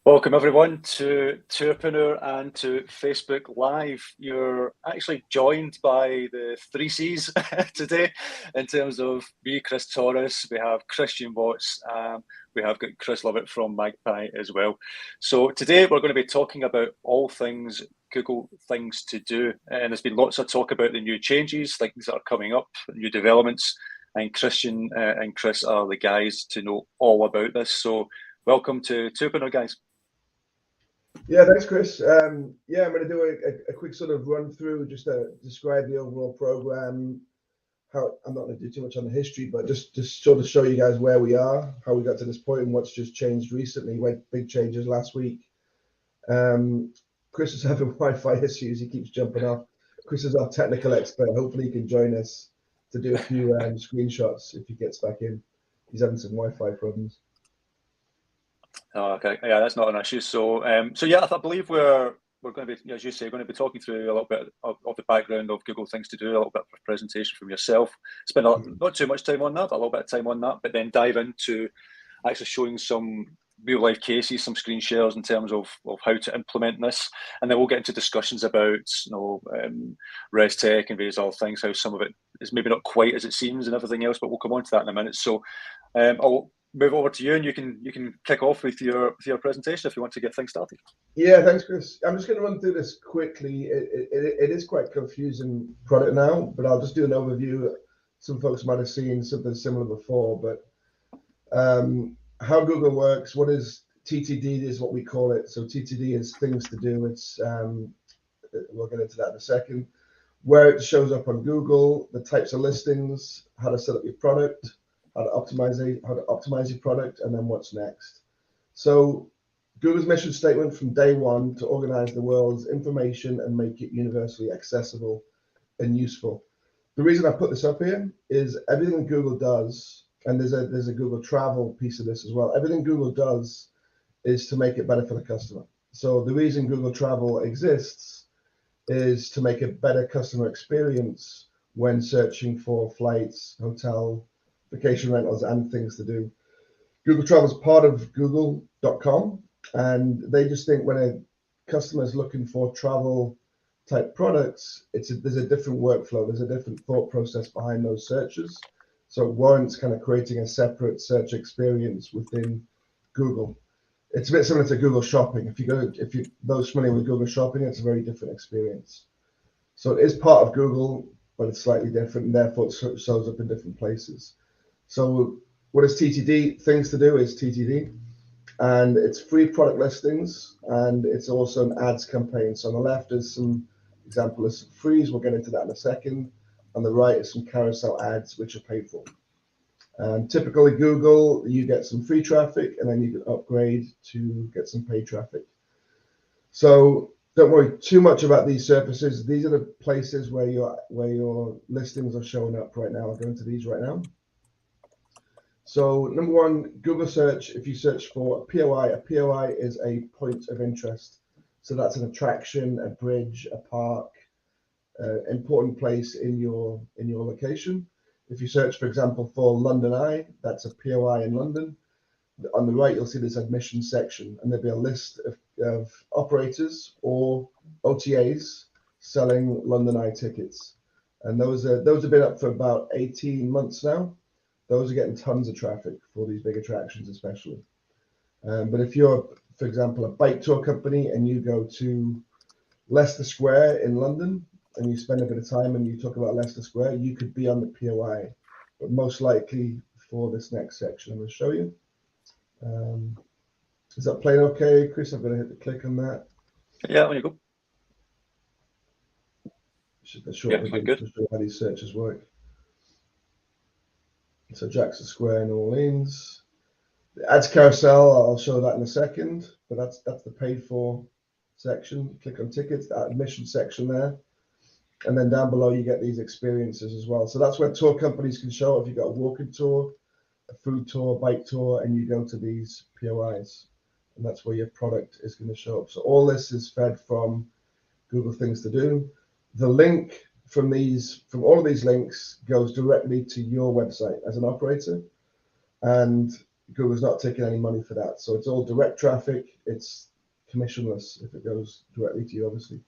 Welcome everyone to Tourpreneur and to Facebook Live. You're actually joined by the three C's today in terms of me, Chris Torres, we have Christian Watts, we have got Chris Lovett from Magpie as well. So today we're going to be talking about all things Google things to do. And there's been lots of talk about the new changes, things that are coming up, new developments, and Christian and Chris are the guys to know all about this. So welcome to Tourpreneur, guys. Yeah, thanks, Chris. I'm going to do a quick sort of run through just to describe the overall program. How I'm not going to do too much on the history, but just sort of show you guys where we are, how we got to this point, and what's just changed recently. We had big changes last week. Chris is having Wi-Fi issues. He keeps jumping off. Chris is our technical expert. Hopefully, he can join us to do a few screenshots if he gets back in. He's having some Wi-Fi problems. Oh, okay, yeah, that's not an issue. So, yeah, I believe we're going to be, as you say, going to be talking through a little bit of the background of Google things to do, a little bit of a presentation from yourself. Spend not too much time on that, but a little bit of time on that, but then dive into actually showing some real life cases, some screen shares in terms of how to implement this, and then we'll get into discussions about res tech and various other things, how some of it is maybe not quite as it seems and everything else, but we'll come on to that in a minute. So I'll move over to you, and you can kick off with your presentation if you want to get things started. Yeah, thanks, Chris. I'm just going to run through this quickly. It is quite confusing product now, but I'll just do an overview. Some folks might have seen something similar before, but how Google works, what is TTD is what we call it. So TTD is things to do. It's we'll get into that in a second. Where it shows up on Google, the types of listings, how to set up your product, how to optimize your product, and then what's next. So Google's mission statement from day one to organize the world's information and make it universally accessible and useful. The reason I put this up here is everything Google does, and there's a Google Travel piece of this as well. Everything Google does is to make it better for the customer. So the reason Google Travel exists is to make a better customer experience when searching for flights, hotel, vacation rentals, and things to do. Google Travel is part of Google.com, and they just think when a customer is looking for travel type products, there's a different workflow, there's a different thought process behind those searches. So it warrants kind of creating a separate search experience within Google. It's a bit similar to Google Shopping. If you those familiar with Google Shopping, it's a very different experience. So it is part of Google, but it's slightly different, and therefore it shows up in different places. So what is TTD? Things to do is TTD, and it's free product listings, and it's also an ads campaign. So on the left is some example of some frees. We'll get into that in a second. On the right is some carousel ads, which are paid for. Typically Google, you get some free traffic, and then you can upgrade to get some paid traffic. So don't worry too much about these surfaces. These are the places where your listings are showing up right now. I'll go into these right now. So number one, Google search, if you search for a POI is a point of interest. So that's an attraction, a bridge, a park, important place in your location. If you search, for example, for London Eye, that's a POI in London. On the right, you'll see this admission section, and there'll be a list of operators or OTAs selling London Eye tickets. And those have been up for about 18 months now. Those are getting tons of traffic for these big attractions, especially. But if you're, for example, a bike tour company and you go to Leicester Square in London and you spend a bit of time and you talk about Leicester Square, you could be on the POI, but most likely for this next section I'm going to show you. Is that playing okay, Chris? I'm going to hit the click on that. Yeah, there you go. Should the short video to show how these searches work. So Jackson Square in Orleans. The ads carousel, I'll show that in a second, but that's the paid for section. Click on tickets, that admission section there. And then down below you get these experiences as well. So that's where tour companies can show up. If you've got a walking tour, a food tour, bike tour, and you go to these POIs. And that's where your product is going to show up. So all this is fed from Google Things to Do. The link from all of these links goes directly to your website as an operator. And Google's not taking any money for that. So it's all direct traffic. It's commissionless if it goes directly to you, obviously.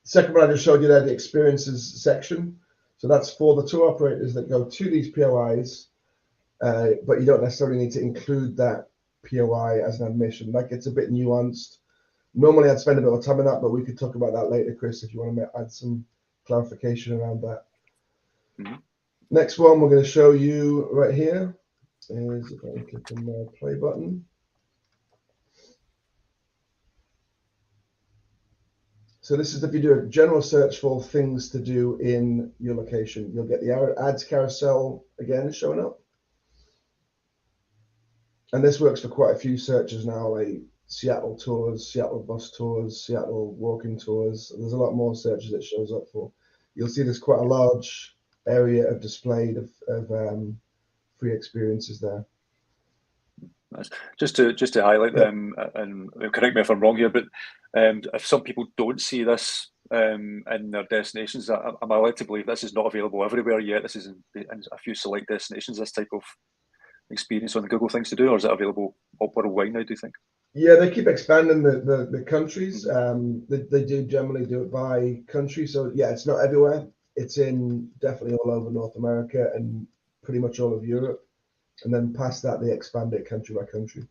Second one I just showed you there, the experiences section. So that's for the tour operators that go to these POIs, but you don't necessarily need to include that POI as an admission. That gets a bit nuanced. Normally I'd spend a bit of time on that, but we could talk about that later, Chris, if you want to add some clarification around that. Mm-hmm. Next one we're going to show you right here is, if I click on the play button. So this is if you do a general search for things to do in your location. You'll get the ads carousel again showing up. And this works for quite a few searches now, like Seattle tours, Seattle bus tours, Seattle walking tours. There's a lot more searches it shows up for. You'll see there's quite a large area of displayed of free experiences there. Nice. Just to highlight them, and correct me if I'm wrong here, but if some people don't see this in their destinations, am I allowed to believe this is not available everywhere yet? This is in a few select destinations, this type of experience on the Google Things to Do, or is it available worldwide now, do you think? Yeah, they keep expanding the countries. They do generally do it by country. So yeah, it's not everywhere. It's in definitely all over North America and pretty much all of Europe. And then past that, they expand it country by country.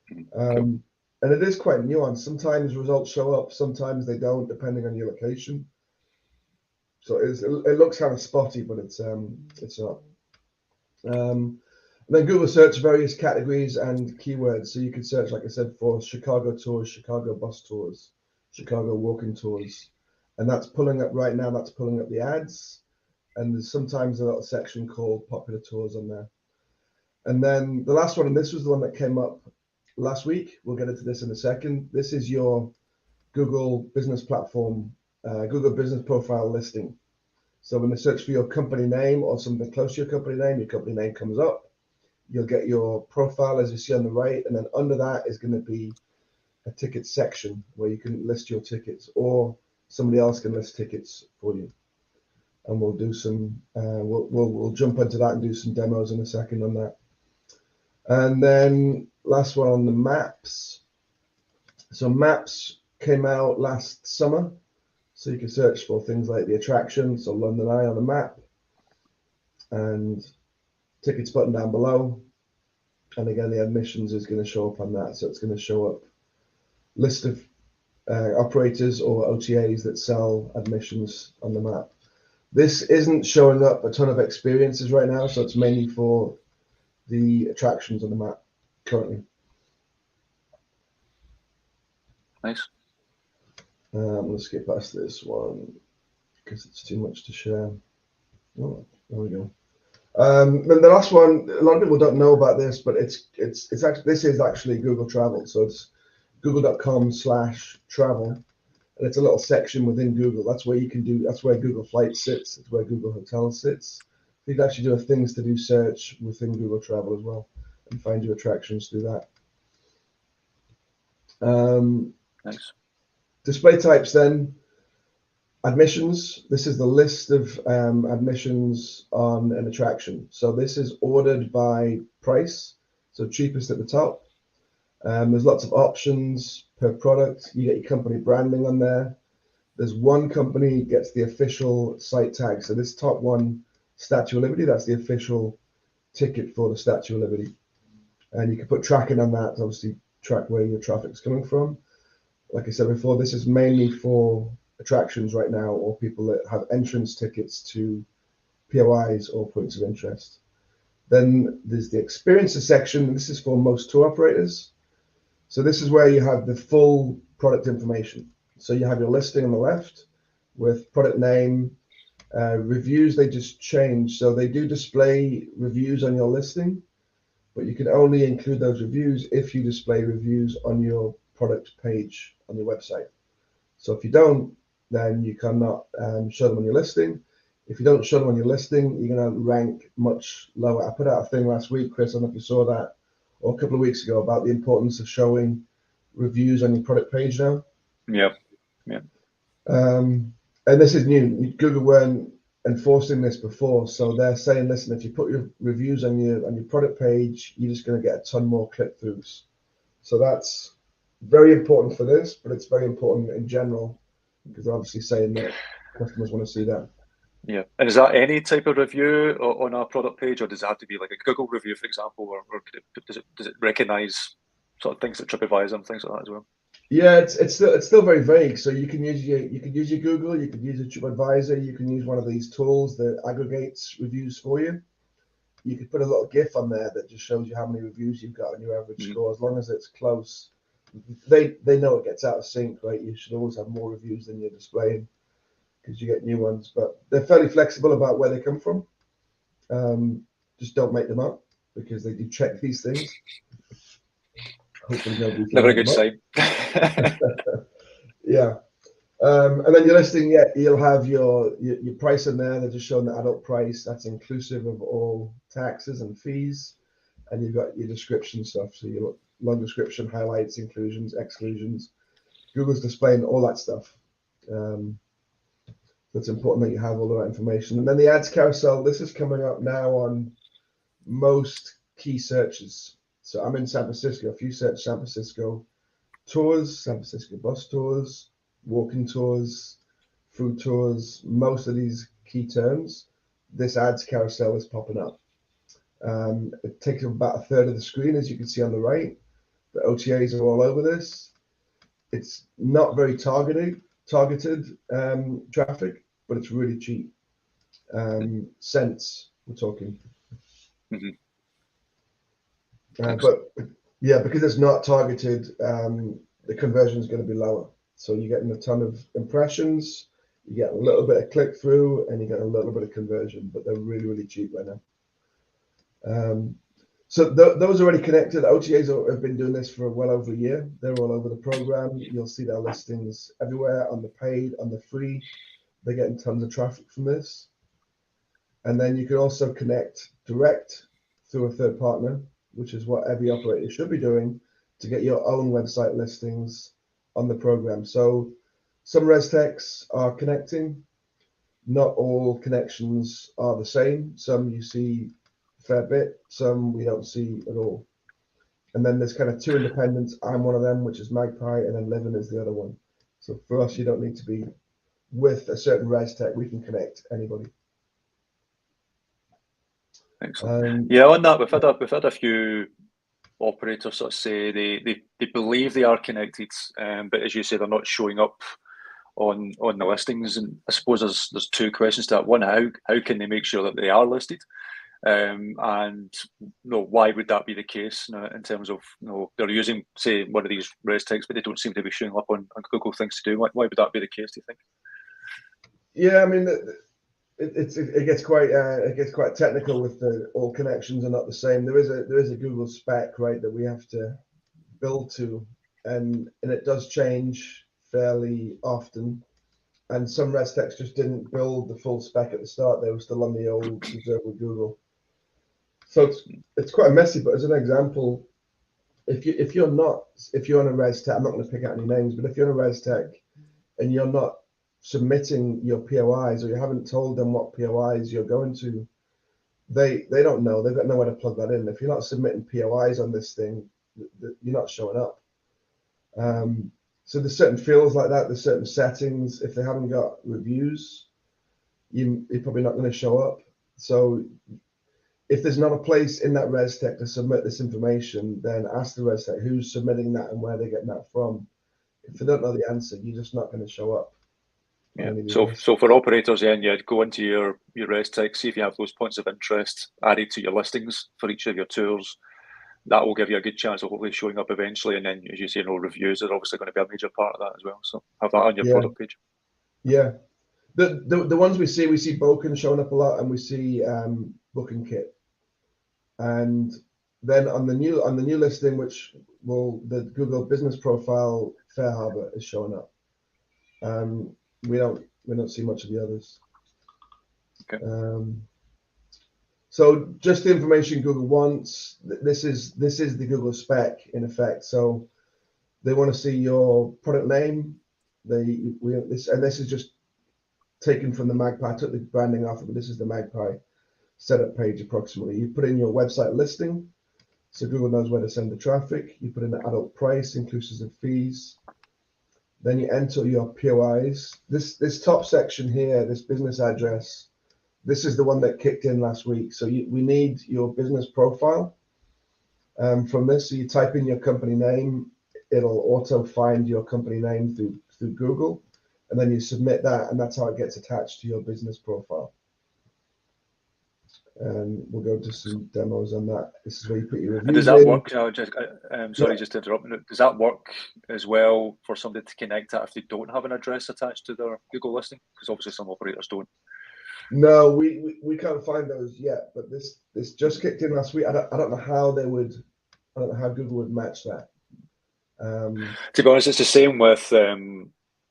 Cool. And it is quite nuanced. Sometimes results show up, sometimes they don't, depending on your location. So it looks kind of spotty, but it's not. And then Google search various categories and keywords. So you can search, like I said, for Chicago tours, Chicago bus tours, Chicago walking tours. And that's pulling up right now, that's pulling up the ads. And there's sometimes a little section called popular tours on there. And then the last one, and this was the one that came up last week. We'll get into this in a second. This is your Google business platform, Google business profile listing. So when they search for your company name or something close to your company name comes up. You'll get your profile as you see on the right, and then under that is going to be a ticket section where you can list your tickets, or somebody else can list tickets for you. And we'll do some, we'll jump into that and do some demos in a second on that. And then last one on the maps. So maps came out last summer. So you can search for things like the attractions, so London Eye on the map, and tickets button down below. And again, the admissions is going to show up on that. So it's going to show up list of operators or OTAs that sell admissions on the map. This isn't showing up a ton of experiences right now, so it's mainly for the attractions on the map currently. Nice. Let's get past this one because it's too much to share. Oh, there we go. And the last one, a lot of people don't know about this, but it's actually, this is actually Google Travel. So it's google.com/travel, and it's a little section within Google. That's where you can do. That's where Google Flights sits. It's where Google Hotels sits. You can actually do a things to do search within Google Travel as well, and find your attractions through that. Nice. Display types then. Admissions. This is the list of admissions on an attraction. So this is ordered by price, so cheapest at the top. There's lots of options per product. You get your company branding on there. There's one company gets the official site tag. So this top one, Statue of Liberty, that's the official ticket for the Statue of Liberty. And you can put tracking on that to obviously track where your traffic's coming from. Like I said before, this is mainly for attractions right now, or people that have entrance tickets to POIs or points of interest. Then there's the experiences section. This is for most tour operators. So this is where you have the full product information. So you have your listing on the left with product name, reviews. They just change. So they do display reviews on your listing, but you can only include those reviews if you display reviews on your product page on your website. So if you don't, then you cannot show them on your listing. If you don't show them on your listing, you're going to rank much lower. I put out a thing last week, Chris, I don't know if you saw that, or a couple of weeks ago, about the importance of showing reviews on your product page now. Yeah. And this is new. Google weren't enforcing this before. So they're saying, listen, if you put your reviews on your product page, you're just going to get a ton more click-throughs. So that's very important for this, but it's very important in general because they're obviously saying that customers want to see that. Yeah, and is that any type of review on a product page, or does it have to be like a Google review, for example, or does it recognize sort of things like TripAdvisor and things like that as well? Yeah, it's still very vague. So you can use your Google, you can use your TripAdvisor, you can use one of these tools that aggregates reviews for you. You could put a little GIF on there that just shows you how many reviews you've got on your average score, as long as it's close. They know it gets out of sync, right? You should always have more reviews than you're displaying because you get new ones. But they're fairly flexible about where they come from. Just don't make them up because they do check these things. Hopefully nobody's Never a made good them sign. up. Yeah. And then your listing, yeah, you'll have your price in there. They're just showing the adult price. That's inclusive of all taxes and fees. And you've got your description stuff. So your long description, highlights, inclusions, exclusions. Google's displaying all that stuff. So it's important that you have all the right information. And then the ads carousel, this is coming up now on most key searches. So I'm in San Francisco. If you search San Francisco tours, San Francisco bus tours, walking tours, food tours, most of these key terms, this ads carousel is popping up. It takes up about a third of the screen, as you can see on the right. The OTAs are all over this. It's not very targeted traffic, but it's really cheap. Cents, we're talking. But yeah, because it's not targeted, the conversion is going to be lower. So you're getting a ton of impressions, you get a little bit of click through, and you get a little bit of conversion, but they're really, really cheap right now. So those are already connected. OTAs have been doing this for well over a year. They're all over the program. You'll see their listings everywhere, on the paid, on the free. They're getting tons of traffic from this. And then you can also connect direct through a third partner, which is what every operator should be doing to get your own website listings on the program. So some ResTechs are connecting. Not all connections are the same. Some you see a fair bit, some we don't see at all. And then there's kind of two independents. I'm one of them, which is Magpie, and then Livin is the other one. So for us, you don't need to be with a certain ResTech. We can connect anybody. Excellent. Yeah, on that, we've had a few operators sort of say they believe they are connected, but as you say, they're not showing up on the listings. And I suppose there's two questions to that. One, how can they make sure that they are listed? And why would that be the case in terms of they're using, say, one of these ResTechs, but they don't seem to be showing up on Google Things to Do? Why would that be the case, do you think? Yeah, I mean, it gets quite technical with all connections are not the same. There is a Google spec, right, that we have to build to, and it does change fairly often. And some ResTechs just didn't build the full spec at the start. They were still on the old reserve with Google. So it's quite messy. But as an example, if you're on a ResTech, I'm not going to pick out any names, but if you're on a ResTech and you're not submitting your POIs, or you haven't told them what POIs you're going to, they don't know. They've got nowhere to plug that in. If you're not submitting POIs on this thing, you're not showing up. So there's certain fields like that. There's certain settings. If they haven't got reviews, you're probably not going to show up. So if there's not a place in that ResTech to submit this information, then ask the ResTech who's submitting that and where they're getting that from. If they don't know the answer, you're just not going to show up. Yeah. So for operators, then you'd go into your ResTech, see if you have those points of interest added to your listings for each of your tours. That will give you a good chance of hopefully showing up eventually. And then, as you say, reviews are obviously going to be a major part of that as well. So have that on your product page. Yeah. The ones we see Boken showing up a lot, and we see Booking Kit. And then on the new listing, which the Google Business Profile Fair Harbor is showing up. We don't see much of the others. Okay. So just the information Google wants. This is the Google spec in effect. So they want to see your product name. This is just taken from the Magpie. I took the branding off, but this is the Magpie setup page approximately. You put in your website listing, so Google knows where to send the traffic. You put in the adult price, inclusive of fees. Then you enter your POIs. This top section here, this business address, this is the one that kicked in last week. So we need your business profile from this. So you type in your company name, it'll auto find your company name through Google, and then you submit that, and that's how it gets attached to your business profile. And we'll go to some demos on that. This is where you put your reviews and does that in. work? Sorry, just to interrupt. Does that work as well for somebody to connect that if they don't have an address attached to their Google listing? Because obviously some operators don't. No, we can't find those yet. But this just kicked in last week. I don't know how they would. I don't know how Google would match that. To be honest, it's the same with a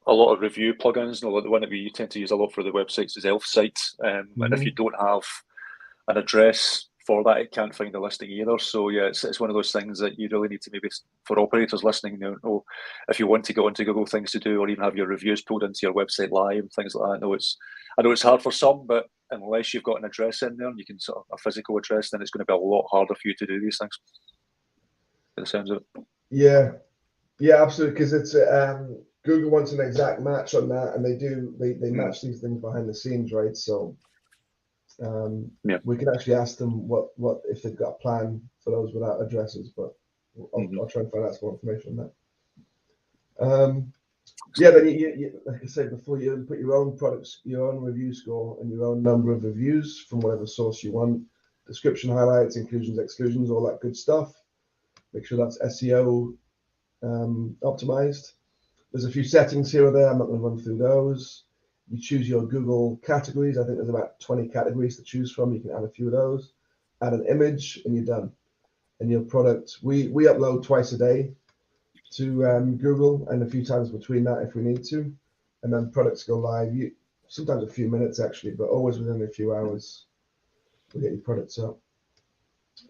lot of review plugins. The one that we tend to use a lot for the websites is Elf Sites, and if you don't have an address for that, it can't find the listing either. So yeah, it's one of those things that you really need to, maybe for operators listening, know if you want to go into Google Things to Do, or even have your reviews pulled into your website live, things like that. I know it's hard for some, but unless you've got an address in there and you can sort of a physical address, then it's going to be a lot harder for you to do these things. By the sounds of it. Yeah, absolutely. Because it's Google wants an exact match on that, and they match these things behind the scenes, right? So we can actually ask them what if they've got a plan for those without addresses, but I'll try and find out some more information on that. Then you like I said before, you put your own products, your own review score, and your own number of reviews from whatever source you want. Description, highlights, inclusions, exclusions, all that good stuff. Make sure that's SEO optimized. There's a few settings here or there. I'm not going to run through those. You choose your Google categories. I think there's about 20 categories to choose from. You can add a few of those. Add an image, and you're done. And your product, we upload twice a day to Google, and a few times between that if we need to. And then products go live. Sometimes a few minutes actually, but always within a few hours. We'll get your products up.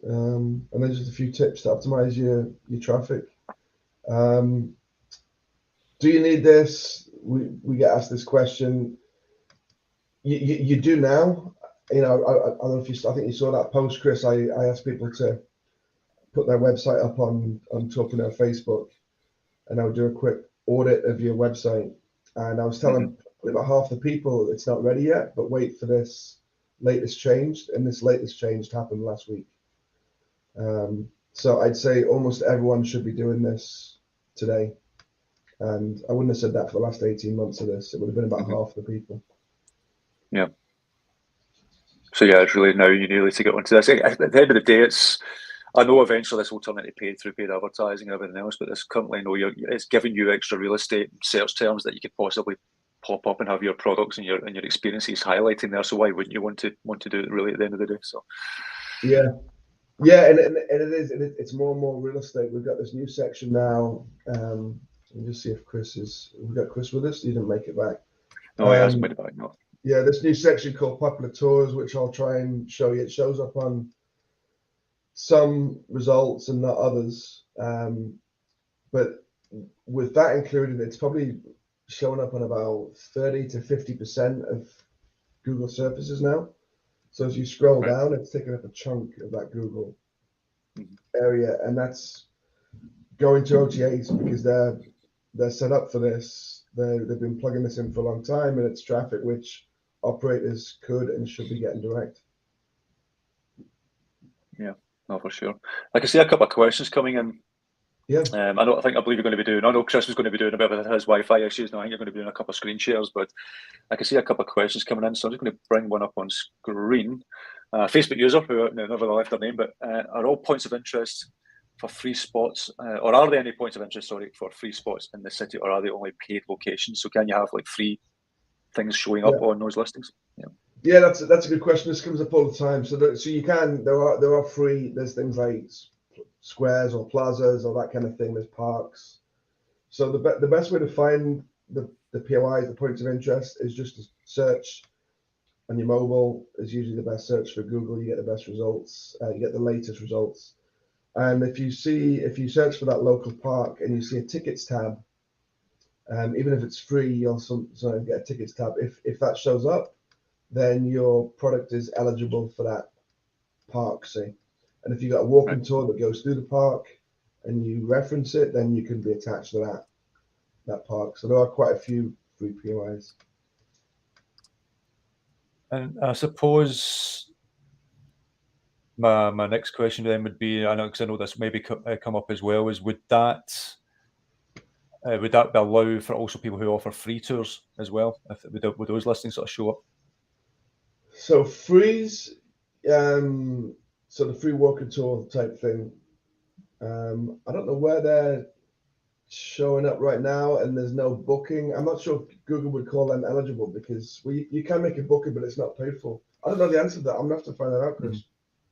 And then just a few tips to optimize your traffic. Do you need this? We get asked this question. You do now. You know, I don't know if I think you saw that post, Chris. I asked people to put their website up on Talking or Facebook, and I would do a quick audit of your website. And I was telling about half the people it's not ready yet, but wait for this latest change. And this latest change happened last week. So I'd say almost everyone should be doing this today. And I wouldn't have said that for the last 18 months of this. It would have been about half the people. Yeah. So yeah, it's really now you need to get onto this. At the end of the day, I know eventually this will turn into paid advertising and everything else, but this currently, I know it's giving you extra real estate search terms that you could possibly pop up and have your products and your experiences highlighting there. So why wouldn't you want to do it really at the end of the day? So yeah, and it's more and more real estate. We've got this new section now. Let me just see if we've got Chris with us. He didn't make it back. No, he hasn't made it back. No. Yeah, this new section called Popular Tours, which I'll try and show you. It shows up on some results and not others. But with that included, it's probably showing up on about 30 to 50% of Google surfaces now. So as you scroll down, it's taking up a chunk of that Google area, and that's going to OTAs because they're set up for this. They've been plugging this in for a long time, and it's traffic which operators could and should be getting direct. Yeah, no, for sure. I can see a couple of questions coming in. Yeah. I believe you're going to be doing. I know Chris was going to be doing a bit with his Wi-Fi issues. Now I think you're going to be doing a couple of screen shares, but I can see a couple of questions coming in. So I'm just going to bring one up on screen. Facebook user who never left their name, but are all points of interest for free spots, or are there any points of interest, for free spots in the city, or are they only paid locations? So can you have like free things showing up on those listings? Yeah, that's a good question. This comes up all the time. So you can there are free. There's things like squares or plazas or that kind of thing. There's parks. So the best way to find the POIs, the points of interest, is just to search on your mobile. Is usually the best search for Google. You get the best results. You get the latest results. And if you search for that local park and you see a tickets tab, Even if it's free, you'll sometimes get a tickets tab. If that shows up, then your product is eligible for that park, say. And if you've got a walking tour that goes through the park and you reference it, then you can be attached to that park. So there are quite a few free POIs. And I suppose my next question then would be, I know, because I know this maybe come up as well, is would that allow for also people who offer free tours as well? Would those listings sort of show up? So freeze, so the free walking tour type thing. I don't know where they're showing up right now, and there's no booking. I'm not sure if Google would call them eligible, because you can make a booking, but it's not paid for. I don't know the answer to that. I'm gonna have to find that out, Chris.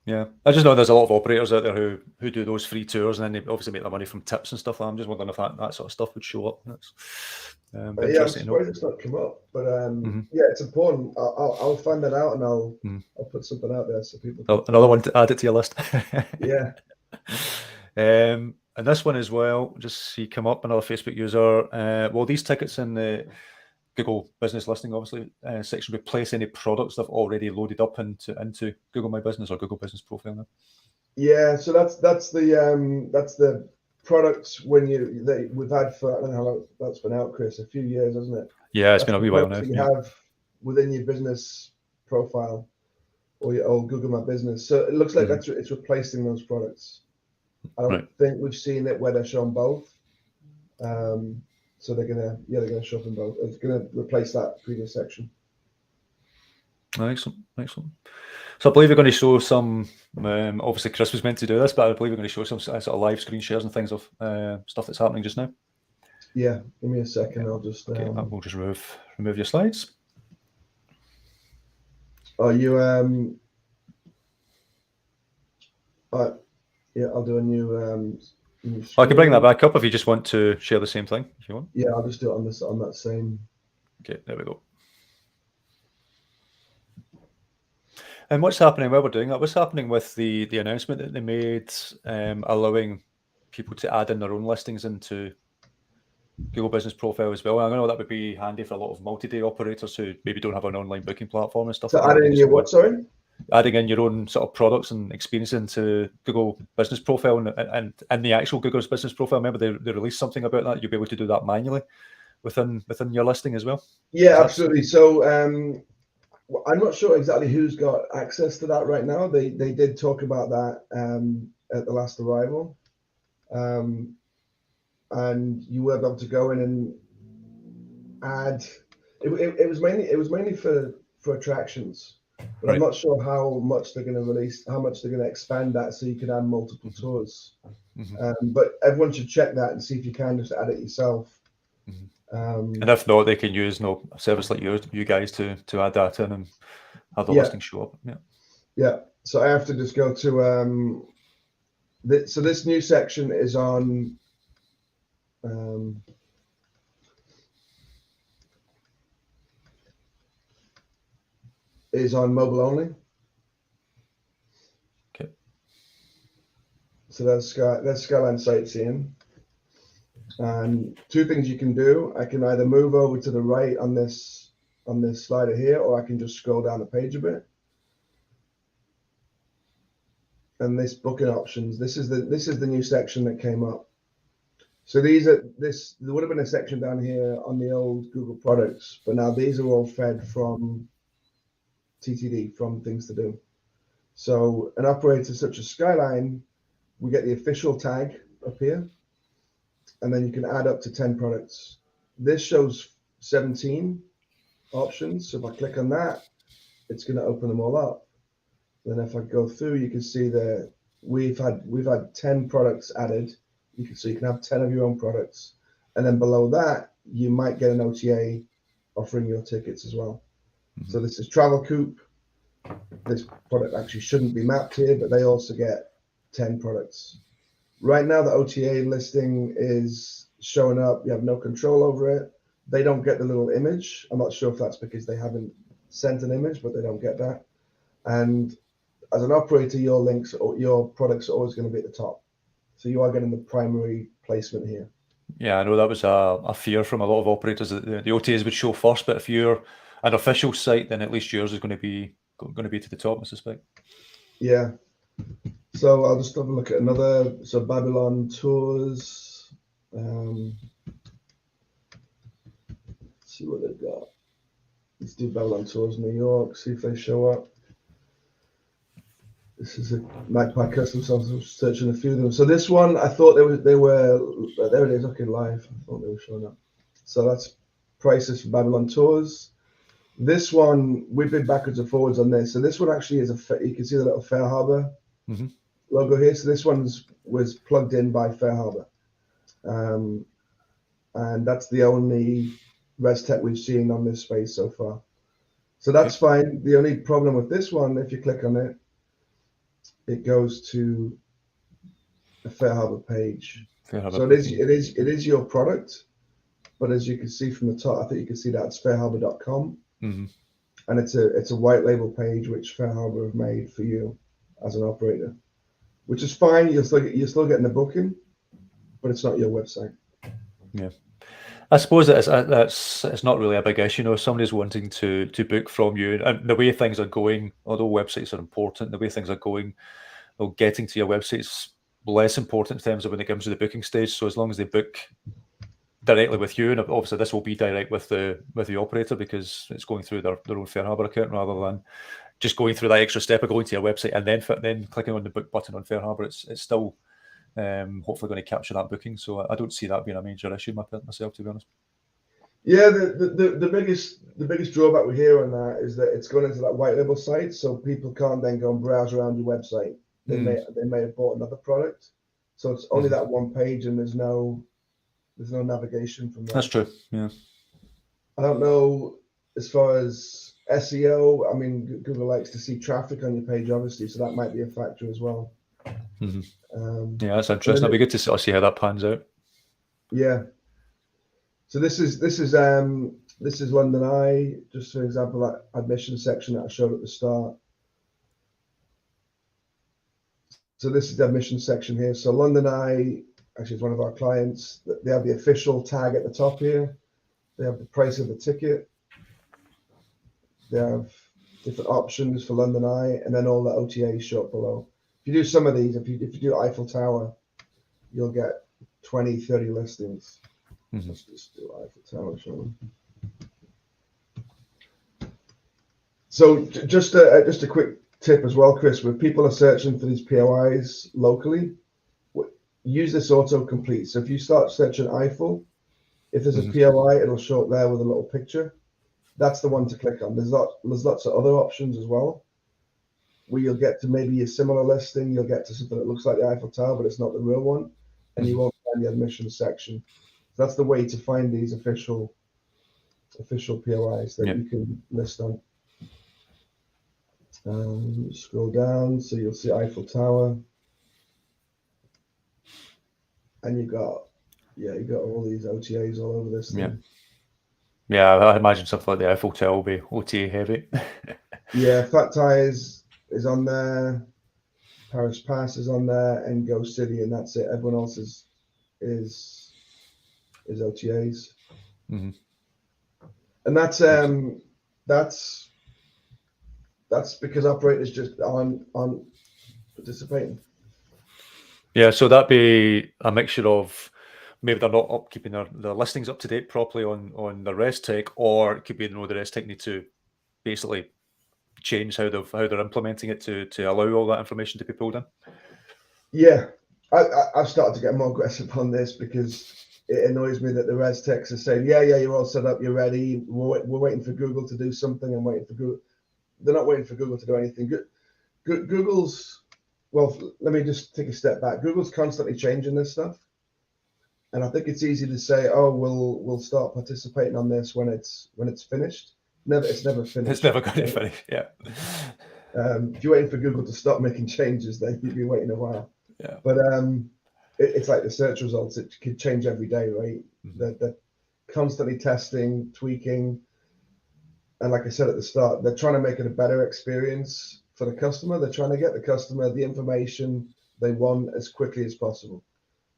Yeah, I just know there's a lot of operators out there who do those free tours, and then they obviously make their money from tips and stuff. I'm just wondering if that sort of stuff would show up. That's yeah, I'm surprised it's not come up, but yeah, it's important. I'll find that out, and I'll put something out there so people. Another one to add it to your list. Yeah. And this one as well, just see come up, another Facebook user. Well, these tickets in the Google Business Listing, obviously, section replace any products they've already loaded up into Google My Business or Google Business Profile now? Yeah, so that's the products we've had for, I don't know how long that's been out, Chris, a few years, hasn't it? Yeah, it's been a wee while now. You have within your business profile or your old Google My Business. So it looks like it's replacing those products. I don't think we've seen it where they're shown both. So they're gonna show up in both. It's gonna replace that previous section. Excellent. So I believe we're going to show some. Obviously, Chris was meant to do this, but I believe we're going to show some sort of live screen shares and things of stuff that's happening just now. Yeah, give me a second. I'll just. Okay, we'll just remove your slides. Are you yeah, I'll do a new. I can bring that back up if you just want to share the same thing, if you want. Yeah, I'll just do it on that same. Okay, there we go. And what's happening while we're doing that? What's happening with the announcement that they made, allowing people to add in their own listings into Google Business Profile as well? I know that would be handy for a lot of multi-day operators who maybe don't have an online booking platform and stuff. So adding in your what? Sorry. Adding in your own sort of products and experience into Google Business Profile and the actual Google's Business Profile. Remember, they released something about that. You'll be able to do that manually within your listing as well. Yeah, absolutely. So I'm not sure exactly who's got access to that right now. They did talk about that at the last arrival, and you were able to go in and add. It was mainly for attractions. But I'm not sure how much they're going to release, how much they're going to expand that so you can add multiple tours. But everyone should check that and see if you can just add it yourself. And if not, they can use a service like you guys to add that in and have the listing show up. Yeah. So I have to just go to so this new section is on mobile only. Okay. So that's Skyline Sightseeing. And two things you can do. I can either move over to the right on this slider here, or I can just scroll down the page a bit. And this booking options. This is the new section that came up. So there would have been a section down here on the old Google products, but now these are all fed from TTD, from things to do. So an operator such as Skyline, we get the official tag up here, and then you can add up to 10 products. This shows 17 options. So if I click on that, it's going to open them all up. Then if I go through, you can see that we've had 10 products added. So you can have 10 of your own products, and then below that, you might get an OTA offering your tickets as well. So this is Travel Coop. This product actually shouldn't be mapped here, but they also get 10 products. Right now, the OTA listing is showing up. You have no control over it. They don't get the little image. I'm not sure if that's because they haven't sent an image, but they don't get that. And as an operator, your links or your products are always going to be at the top. So you are getting the primary placement here. Yeah, I know that was a fear from a lot of operators that the OTAs would show first, but if you're an official site, then at least yours is going to be to the top, I suspect. Yeah. So I'll just have a look at another. So Babylon tours. See what they've got. Let's do Babylon tours New York. See if they show up. This is a Magpie custom. So I'm searching a few of them. So this one, I thought they were. There it is. Okay, live. I thought they were showing up. So that's prices for Babylon tours. This one, we've been backwards and forwards on this. So this one actually is you can see the little Fair Harbor logo here. So this one was plugged in by Fair Harbor. And that's the only ResTech we've seen on this space so far. So that's fine. The only problem with this one, if you click on it, it goes to a Fair Harbor page. So it is your product, but as you can see from the top, I think you can see that it's fairharbor.com. And it's a white label page which Fair Harbor have made for you as an operator, which is fine. You're still getting the booking, but it's not your website. Yeah, I suppose it's not really a big issue. You know, if somebody's wanting to book from you, and the way things are going, although websites are important, the way things are going, well, getting to your website's less important in terms of when it comes to the booking stage. So as long as they book directly with you, and obviously this will be direct with the operator because it's going through their own Fair Harbor account rather than just going through that extra step of going to your website and then clicking on the book button on Fair Harbor. It's still hopefully going to capture that booking. So I don't see that being a major issue myself, to be honest. Yeah, the biggest drawback we hear on that is that it's going into that white label site, so people can't then go and browse around your website. They may have bought another product, so it's only that one page, and there's no navigation from there. That's true. Yeah. I don't know as far as SEO. I mean, Google likes to see traffic on your page, obviously, so that might be a factor as well. Yeah, that's interesting. It'll be good to see how that pans out. Yeah. So this is London Eye, just for example, that admission section that I showed at the start. So this is the admission section here. So London Eye actually is one of our clients. They have the official tag at the top here. They have the price of the ticket. They have different options for London Eye, and then all the OTAs show up below. If you do some of these, if you do Eiffel Tower, you'll get 20, 30 listings. Let's just do Eiffel Tower, shall we? So just a quick tip as well, Chris. When people are searching for these POIs locally, use this autocomplete. So if you start searching Eiffel, if there's a POI, it'll show up there with a little picture. That's the one to click on. There's lots of other options as well, where you'll get to maybe a similar listing. You'll get to something that looks like the Eiffel Tower, but it's not the real one, and you won't find the admission section. So that's the way to find these official POIs that you can list on. Scroll down, so you'll see Eiffel Tower, and you got all these OTAs all over this thing. Yeah, I imagine something like the Eiffel Tower will be OTA heavy. Yeah, Fat Tire is on there, Paris Pass is on there, and Go City, and that's it. Everyone else is OTAs, and that's because operators just aren't participating. Yeah, so that'd be a mixture of maybe they're not keeping their listings up to date properly on the ResTech, or it could be the ResTech need to basically change how they're implementing it to allow all that information to be pulled in. Yeah, I've started to get more aggressive on this because it annoys me that the ResTechs are saying, yeah, you're all set up, you're ready. We're waiting for Google to do something. I'm waiting for Google. They're not waiting for Google to do anything. Google's, well, let me just take a step back. Google's constantly changing this stuff. And I think it's easy to say, oh, we'll start participating on this when it's finished. It's never finished. It's never going to finish, yeah. If you're waiting for Google to stop making changes, then you'd be waiting a while. Yeah. But it's like the search results. It could change every day, right? They're constantly testing, tweaking. And like I said at the start, they're trying to make it a better experience for the customer. They're trying to get the customer the information they want as quickly as possible.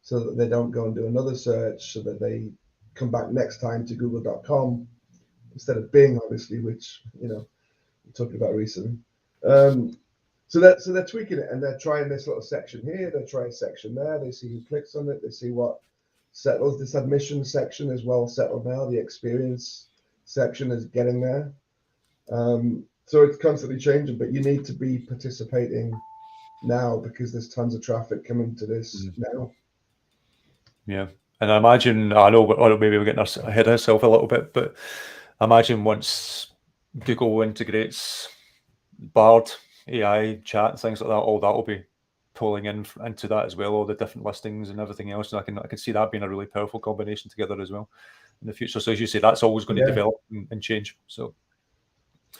so that they don't go and do another search, so that they come back next time to google.com instead of Bing, obviously, which, you know, we're talking about recently. So they're tweaking it, and they're trying this little section here, they're trying a section there, they see who clicks on it, they see what settles. This admission section is well settled now. The experience section is getting there. So it's constantly changing, but you need to be participating now because there's tons of traffic coming to this now. Yeah. And I imagine, I know, or maybe we're getting ahead of ourselves a little bit, but I imagine once Google integrates Bard, AI, chat, and things like that, all that will be pulling into that as well, all the different listings and everything else. And I can see that being a really powerful combination together as well in the future. So as you say, that's always going to develop and change. So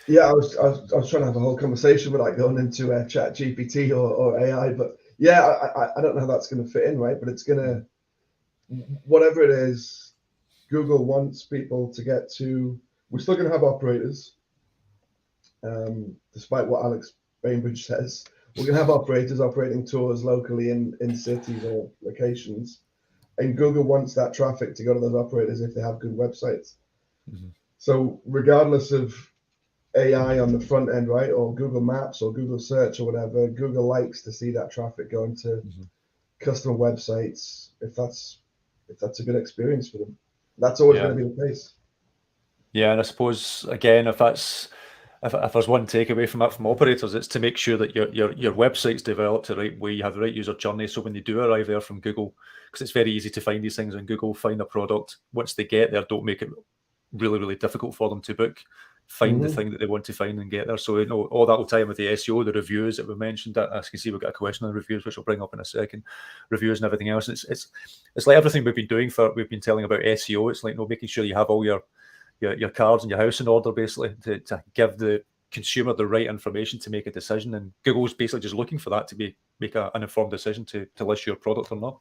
yeah, I was trying to have a whole conversation without going into Chat GPT or AI, but yeah, I don't know how that's going to fit in, right? But it's going to, whatever it is, Google wants people to get to. We're still going to have operators, despite what Alex Bainbridge says. We're going to have operators operating tours locally in cities or locations, and Google wants that traffic to go to those operators if they have good websites. So regardless of AI on the front end, right, or Google Maps or Google Search or whatever, Google likes to see that traffic going to customer websites if that's a good experience for them. That's always going to be the case. Yeah, and I suppose again, if there's one takeaway from that from operators, it's to make sure that your website's developed the right way, you have the right user journey. So when they do arrive there from Google, because it's very easy to find these things on Google, find a product. Once they get there, don't make it really, really difficult for them to book. Find the thing that they want to find and get there. So, you know, all that will tie in with the SEO, the reviews that we mentioned. As you can see, we've got a question on reviews, which we'll bring up in a second. Reviews and everything else. It's like everything we've been telling about SEO. It's like, you know, making sure you have all your cards and your house in order, basically, to give the consumer the right information to make a decision. And Google's basically just looking for that to make an informed decision to list your product or not.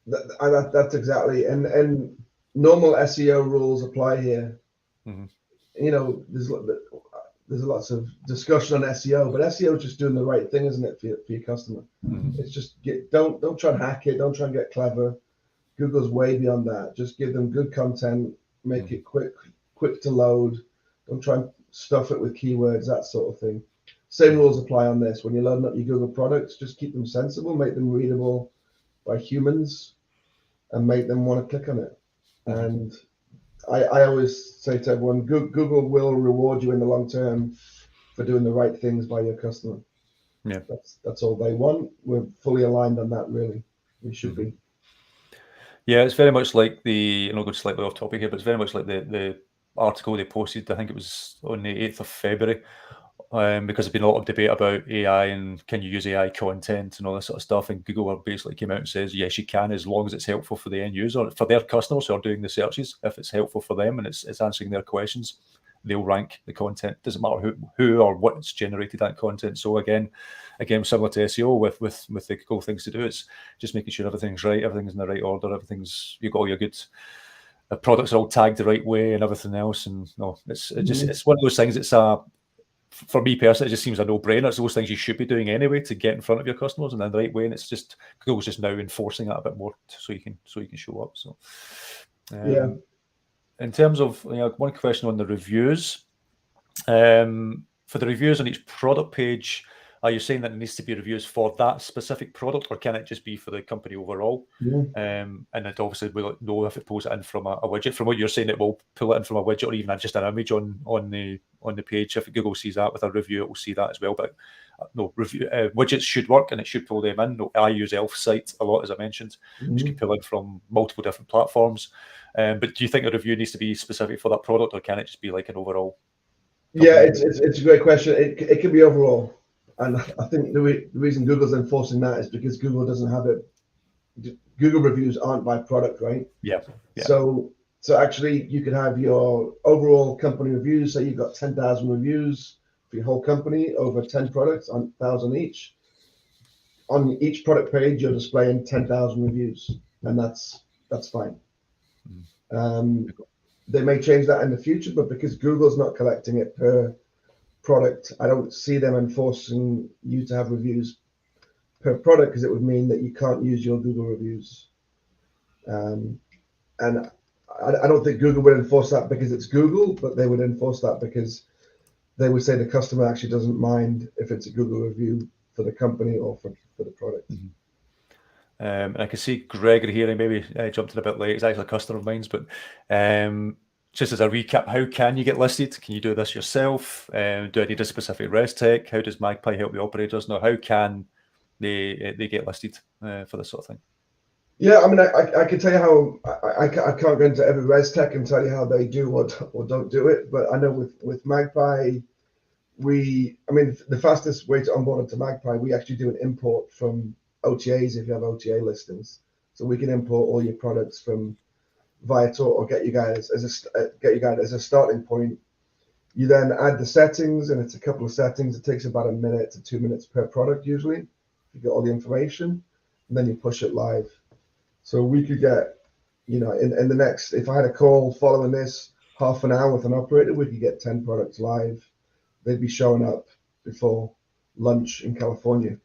That's exactly, and normal SEO rules apply here. You know, there's lots of discussion on SEO, but SEO is just doing the right thing, isn't it, for your customer? It's just don't try and hack it, don't try and get clever. Google's way beyond that. Just give them good content, make it quick to load. Don't try and stuff it with keywords, that sort of thing. Same rules apply on this. When you're loading up your Google products, just keep them sensible, make them readable by humans, and make them want to click on it. And I always say to everyone, Google will reward you in the long term for doing the right things by your customer. Yeah, that's all they want. We're fully aligned on that, really. We should be. Yeah, it's very much like I'm going slightly off topic here, but it's very much like the article they posted. I think it was on the 8th of February, because there's been a lot of debate about AI and can you use AI content and all this sort of stuff. And Google basically came out and says, yes, you can, as long as it's helpful for the end user, for their customers who are doing the searches. If it's helpful for them and it's answering their questions, they'll rank the content. Doesn't matter who or what's generated that content. So again, similar to SEO with the Google things to do, it's just making sure everything's right, everything's in the right order, you've got all your good products are all tagged the right way and everything else. And no, it's one of those things. It's for me personally, it just seems a no-brainer. It's those things you should be doing anyway to get in front of your customers and in the right way. And it's just Google's just now enforcing that a bit more so you can show up. So in terms of one question on the reviews, for the reviews on each product page, are you saying that it needs to be reviews for that specific product, or can it just be for the company overall? And it obviously will know if it pulls it in from a widget. From what you're saying, it will pull it in from a widget or even just an image on the page. If Google sees that with a review, it will see that as well. But no, widgets should work and it should pull them in. No, I use Elf Site a lot, as I mentioned, which can pull in from multiple different platforms. But do you think a review needs to be specific for that product, or can it just be like an overall? Yeah, it's a great question. It can be overall. And I think the reason Google's enforcing that is because Google doesn't have it. Google reviews aren't by product, right? Yeah. So actually, you could have your overall company reviews. Say you've got 10,000 reviews for your whole company over 10 products, on 1,000 each. On each product page, you're displaying 10,000 reviews, and that's fine. They may change that in the future, but because Google's not collecting it per product, I don't see them enforcing you to have reviews per product, because it would mean that you can't use your Google reviews And I don't think Google would enforce that because it's Google, but they would enforce that because they would say the customer actually doesn't mind if it's a Google review for the company or for the product. Mm-hmm. And I can see Gregory here, and maybe jumped in a bit late. He's actually a customer of mine's, but just as a recap, how can you get listed? Can you do this yourself? Do I need a specific res tech? How does Magpie help the operators know? How can they get listed for this sort of thing? Yeah, I mean, I can tell you how I can't go into every res tech and tell you how they do or don't do it, but I know with Magpie, the fastest way to onboard into Magpie, we actually do an import from OTAs if you have OTA listings. So we can import all your products from Viator or Get Your Guide as a starting point. You then add the settings, and it's a couple of settings. It takes about 1 minute to 2 minutes per product usually. You get all the information, and then you push it live. So we could get, in the next, if I had a call following this, half an hour with an operator, we could get 10 products live. They'd be showing up before lunch in California.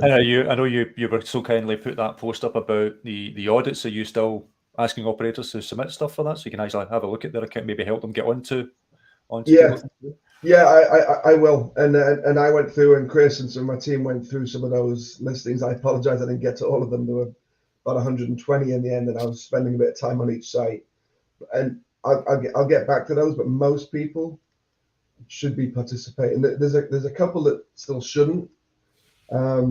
I know you were so kindly put that post up about the audits. Are you still asking operators to submit stuff for that, so you can actually have a look at their account, maybe help them get onto yeah. Google? Yeah, I will, and I went through, and Chris and some of my team went through some of those listings. I apologize, I didn't get to all of them. There were about 120 in the end, and I was spending a bit of time on each site. And I'll get back to those, but most people should be participating. There's a couple that still shouldn't. I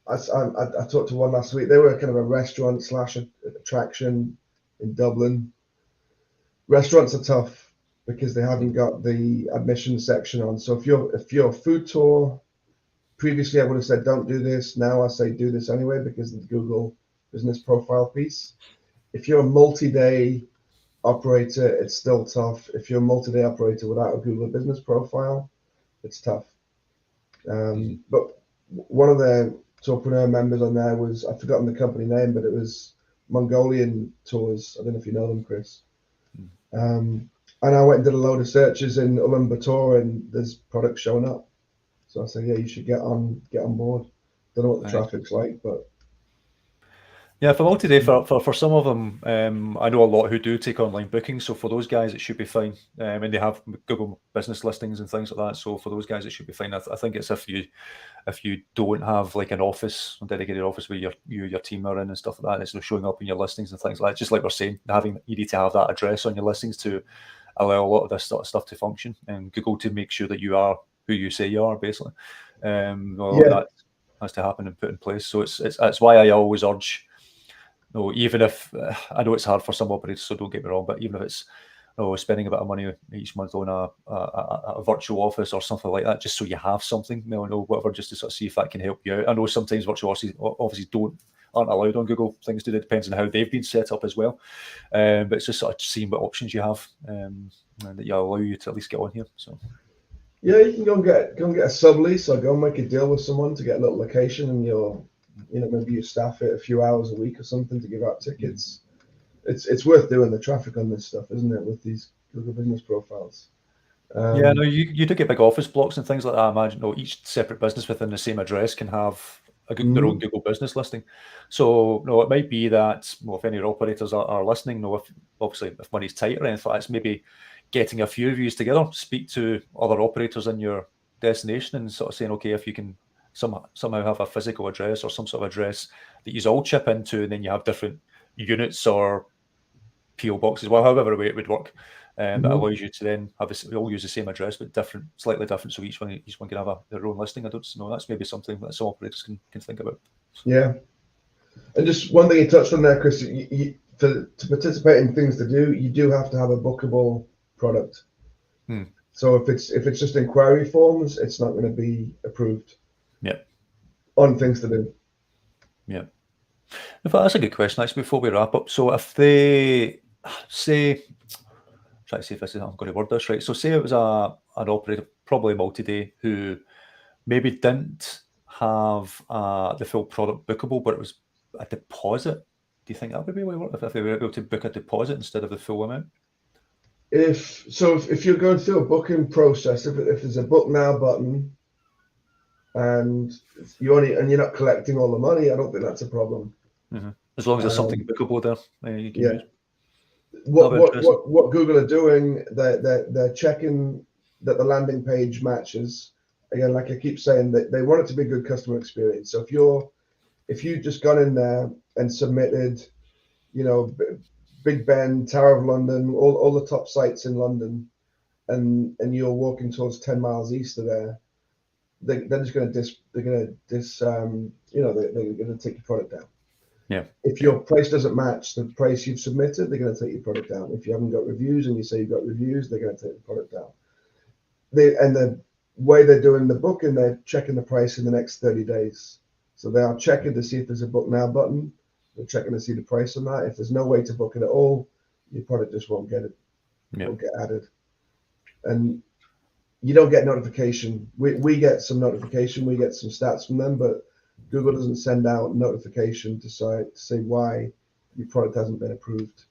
talked to one last week. They were kind of a restaurant / attraction in Dublin. Restaurants are tough because they haven't got the admission section on. So if you're a food tour, previously I would have said don't do this. Now I say do this anyway because of the Google business profile piece. If you're a multi-day operator, it's still tough. If you're a multi-day operator without a Google business profile, it's tough. But one of the Tourpreneur members on there was, I've forgotten the company name, but it was Mongolian Tours. I don't know if you know them, Chris. And I went and did a load of searches in Ulaanbaatar, and there's products showing up. So I said, yeah, you should get on board. Don't know what the traffic's like, but yeah, for multi-day, for some of them, I know a lot who do take online bookings. So for those guys, it should be fine. And they have Google business listings and things like that. So for those guys, it should be fine. I think it's if you don't have like an office, a dedicated office where your team are in and stuff like that, it's showing up in your listings and things like that. Just like we're saying, you need to have that address on your listings to allow a lot of this sort of stuff to function, and Google to make sure that you are who you say you are, basically. That has to happen and put in place. So it's why I always urge. Even if I know it's hard for some operators, so don't get me wrong, but even if it's spending a bit of money each month on a virtual office or something like that, just so you have something, whatever, just to sort of see if that can help you out. I know sometimes virtual offices aren't allowed on Google. Things do, it depends on how they've been set up as well. But it's just sort of seeing what options you have and that allow you to at least get on here. So yeah, you can go and get a sublease or go and make a deal with someone to get a little location, and maybe you staff it a few hours a week or something to give out tickets. It's worth doing the traffic on this stuff, isn't it, with these Google business profiles? Yeah, no, you do get big office blocks and things like that. I imagine each separate business within the same address can have their own Google business listing. So it might be that if any operators are listening, if money's tight or anything, it's maybe getting a few of you together, speak to other operators in your destination and sort of saying, okay, if you can somehow have a physical address or some sort of address that you all chip into, and then you have different units or PO boxes, however way it would work. That allows you to then we all use the same address, but slightly different. So each one can have their own listing. I don't know. That's maybe something that some operators can think about. So. Yeah. And just one thing you touched on there, Chris, to participate in things to do, you do have to have a bookable product. So if it's just inquiry forms, it's not going to be approved. Yeah. On things to do. Yeah. In fact, that's a good question. Actually, before we wrap up, so if they say, try to see if I'm going to word this right. So say it was an operator, probably multi-day, who maybe didn't have the full product bookable, but it was a deposit. Do you think that would be able to work if they were able to book a deposit instead of the full amount? If you're going through a booking process, if there's a book now button and you're not collecting all the money, I don't think that's a problem. As long as there's something bookable there, you can use. What Google are doing, they're checking that the landing page matches. Again, like I keep saying, that they want it to be a good customer experience. So if you just gone in there and submitted, Big Ben, Tower of London, all the top sites in London, and you're walking towards 10 miles east of there, they're just going to they're going to take your product down. Yeah. If your price doesn't match the price you've submitted, they're going to take your product down. If you haven't got reviews and you say you've got reviews, they're going to take the product down. The way they're doing the booking, they're checking the price in the next 30 days. So they are checking to see if there's a book now button. They're checking to see the price on that. If there's no way to book it at all, your product just won't get it. Won't get added. And you don't get notification. We get some notification. We get some stats from them, but Google doesn't send out notification to say why your product hasn't been approved.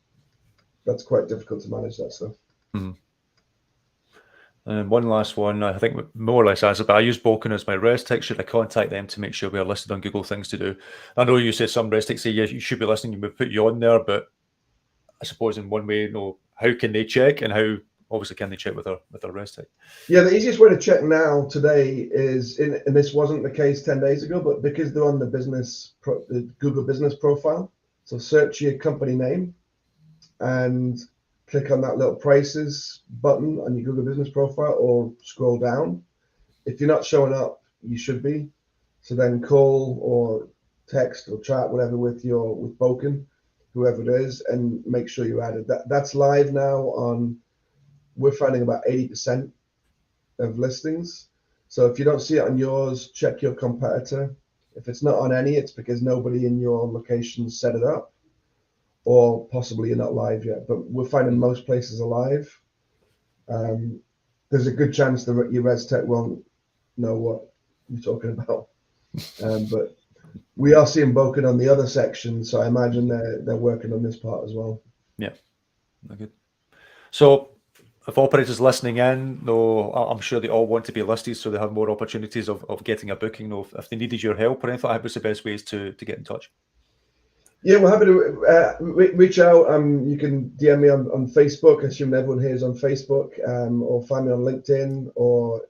That's quite difficult to manage that stuff. And one last one, I think more or less answer, but I use Boken as my res tech. Should I contact them to make sure we are listed on Google Things to Do? I know you said some res techs say, yes, you should be listening, we put you on there, but I suppose in one way, how can they check, and how obviously can they check with our res tech? Yeah, the easiest way to check now today is, and this wasn't the case 10 days ago, but because they're on the Google business profile, so search your company name and click on that little prices button on your Google business profile, or scroll down. If you're not showing up, you should be. So then call or text or chat, whatever, with Boken, whoever it is, and make sure you're added. That's live now we're finding about 80% of listings. So if you don't see it on yours, check your competitor. If it's not on any, it's because nobody in your location set it up, or possibly you're not live yet. But we're finding most places are live. There's a good chance that your res tech won't know what you're talking about. But we are seeing Boken on the other section, so I imagine they're working on this part as well. Yeah, good. So if operators listening in, I'm sure they all want to be listed, so they have more opportunities of getting a booking. If they needed your help or anything, what's the best ways to get in touch? Yeah, we're happy to reach out. You can DM me on Facebook. I assume everyone here is on Facebook, or find me on LinkedIn, or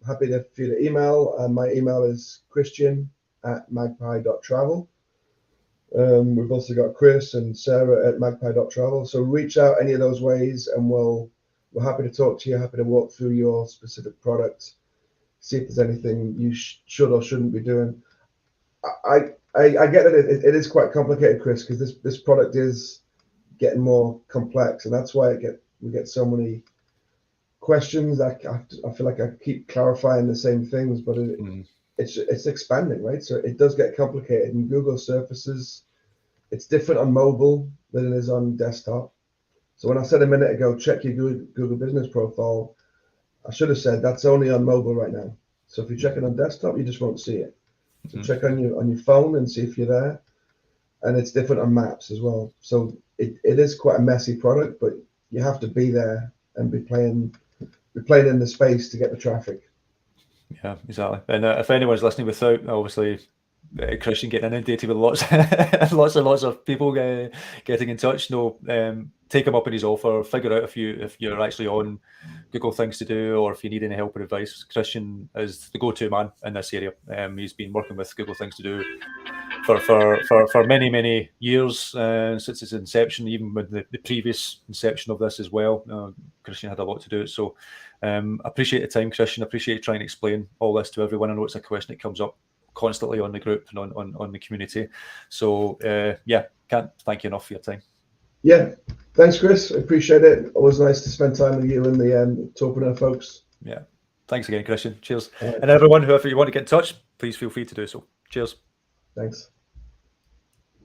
happy for you to email. My email is christian@magpie.travel. We've also got Chris and Sarah at magpie.travel. So reach out any of those ways, and we're happy to talk to you, happy to walk through your specific product, see if there's anything you should or shouldn't be doing. I get that it is quite complicated, Chris, because this product is getting more complex, and that's why we get so many questions. I feel like I keep clarifying the same things, but it's expanding, right? So it does get complicated. And Google surfaces, it's different on mobile than it is on desktop. So when I said a minute ago, check your Google business profile, I should have said that's only on mobile right now. So if you check it on desktop, you just won't see it. So check on your phone and see if you're there. And it's different on maps as well. So it is quite a messy product, but you have to be there and be playing in the space to get the traffic. Yeah, exactly. And if anyone's listening without, obviously, Christian getting inundated with lots and lots of people getting in touch, take him up on his offer. Figure out if you're actually on Google Things to Do, or if you need any help or advice. Christian is the go-to man in this area. He's been working with Google Things to Do for many years, since its inception, even with the previous inception of this as well. Christian had a lot to do it. So appreciate the time, Christian. Appreciate you trying to explain all this to everyone. I know it's a question that comes up constantly on the group and on the community. So can't thank you enough for your time. Yeah, thanks, Chris. I appreciate it. Always nice to spend time with you and the talking to our folks. Yeah, thanks again, Christian. Cheers. Right. And everyone, whoever you want to get in touch, please feel free to do so. Cheers. Thanks.